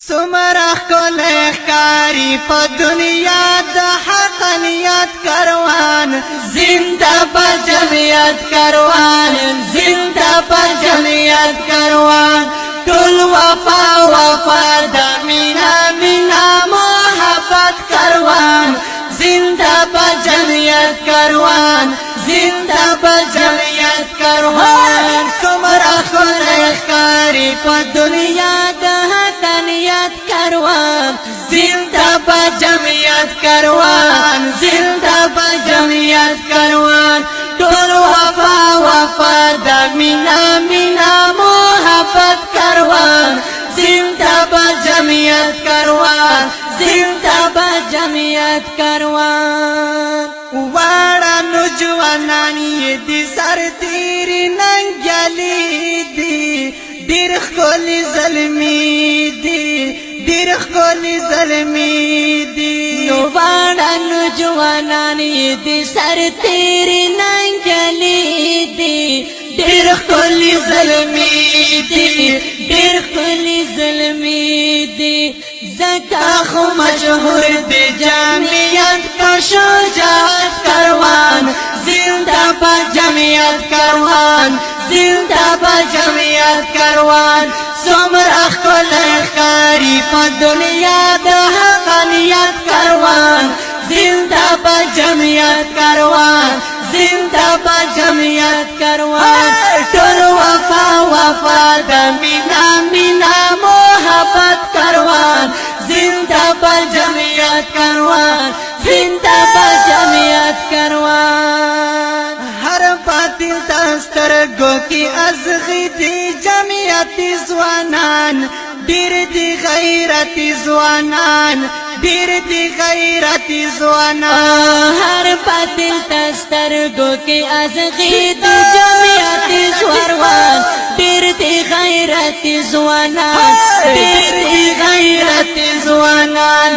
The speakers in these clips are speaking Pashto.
سمرخ کل اخکاری پا دنیا دا حقانیت کروان زندہ پا جمعیت کروان زندہ پا جمعیت کروان ټول وفا وفا دا مینا مینا محبت کروان زندہ پا جمعیت کروان زندہ پا جمعیت کروان سمرخ کل اخکاری پا دنیا دا حقانیت کروان زندہ با جمعیت کروان زندہ با جمعیت کروان ټول وفا وفا دا مینا مینا محبت کروان زندہ با جمعیت کروان زندہ با جمعیت کروان واړه نوجوانان یې دي سر تیری ننګیالي دي ډېر ښکلي زلمي دي ډېر ښکلي زلمي دي نو واړه نوجوانان یې دي سر تیری ننګیالي دي ډېر ښکلي زلمي دي ډېر ښکلي زلمي دي ځکه خو مشهور دی جمعیت کا شجاعت کروان زندہ با جمعیت کروان زندہ با جمعیت کروان سمرخ کل اخکاری پا دنیا دا حقانیت کروان زندہ با جمعیت کروان زندہ با جمعیت کروان ټول وفا وفا دا مینا مینا محبت کروان زندہ با جمعیت کروان زندہ با جمعیت کروان ہر باطل دسترگو کی ازغی دی جمعیتی زوانان ډېر دی غیرتی زوانان ډېر دی غیرتی زوانان هر باطل دسترگو کی ازغی دی جمعیتی زوانان ډېر دی غیرتی زوانان ډېر دی غیرتی زوانان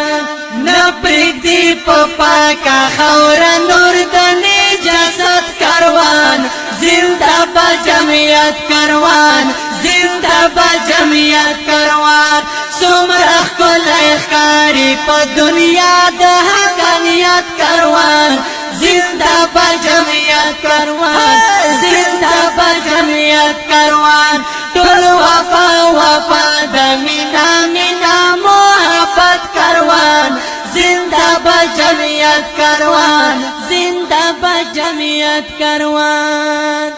نپریک دی پاکا خور نور د نجاست کروان زندہ با جمعیت کروان زندہ با جمعیت کروان سمرخ کل اخکاری پا دنیا دا حقانیت کروان زندہ با جمعیت کروان زندہ با جمعیت کروان ټول وفا وفا دا مینا مینا محبت کروان زندہ با جمعیت کروان زندہ با جمعیت کروان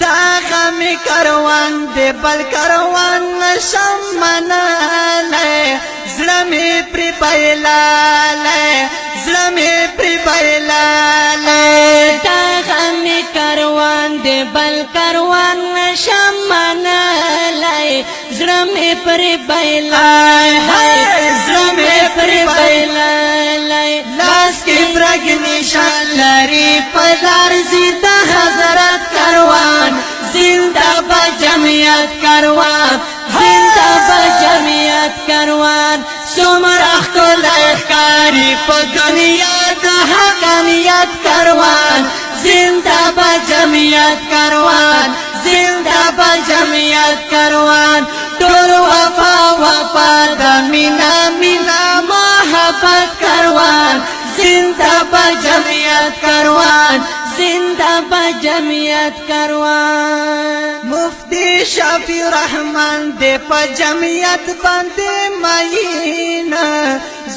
دا غم کروان دے بل کروان نشم منالے زلمی پری بیلالے زلمی پری بیلالے دا غم کروان دے بل کروان نشم منالے زلمی پری بیلالے زلمی پری بیلالے لاس کی برگ نشان لری پلار زیدہ حضرت کروان زندہ با جمعیت کروان زندہ با جمعیت کروان سمرخ کل اخکاری پا دنیا دا حقانیت کروان زندہ با جمعیت کروان زندہ با جمعیت کروان ټول وفا وفا دا مینا مینا محبت کروان زندہ با جمعیت کروان زندہ با جمعیت کروان مفتی شفیع رحمان دے پا جمعیت باندے مائینا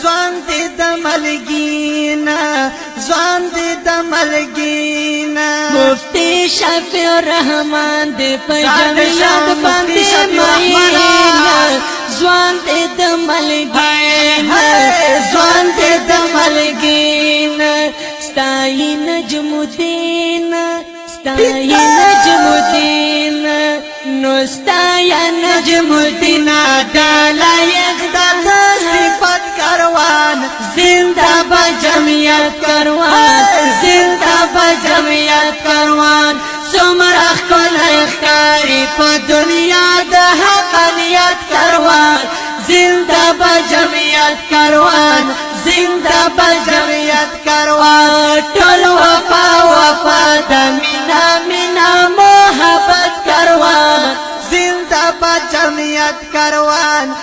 زوان دے دملگینا زوان دے دملگینا مفتی شفیع رحمان دے پا جمعیت باندے مائینا زوان دے دملگینا زوان دے دملگینا ستائی نجم الدین ستائی نجم الدین نو ستائی نجم الدین ڈالا یکدت صفت کروان زندہ با جمعیت کروان زندہ با جمعیت کروان سمرخ کل اخکاری پا دنیا دا حقانیت کروان زندہ با جمعیت کروان زندہ با جمعیت کروان ټول وفا وفا دا مینا مینا محبت کروان زندہ با جمعیت کروان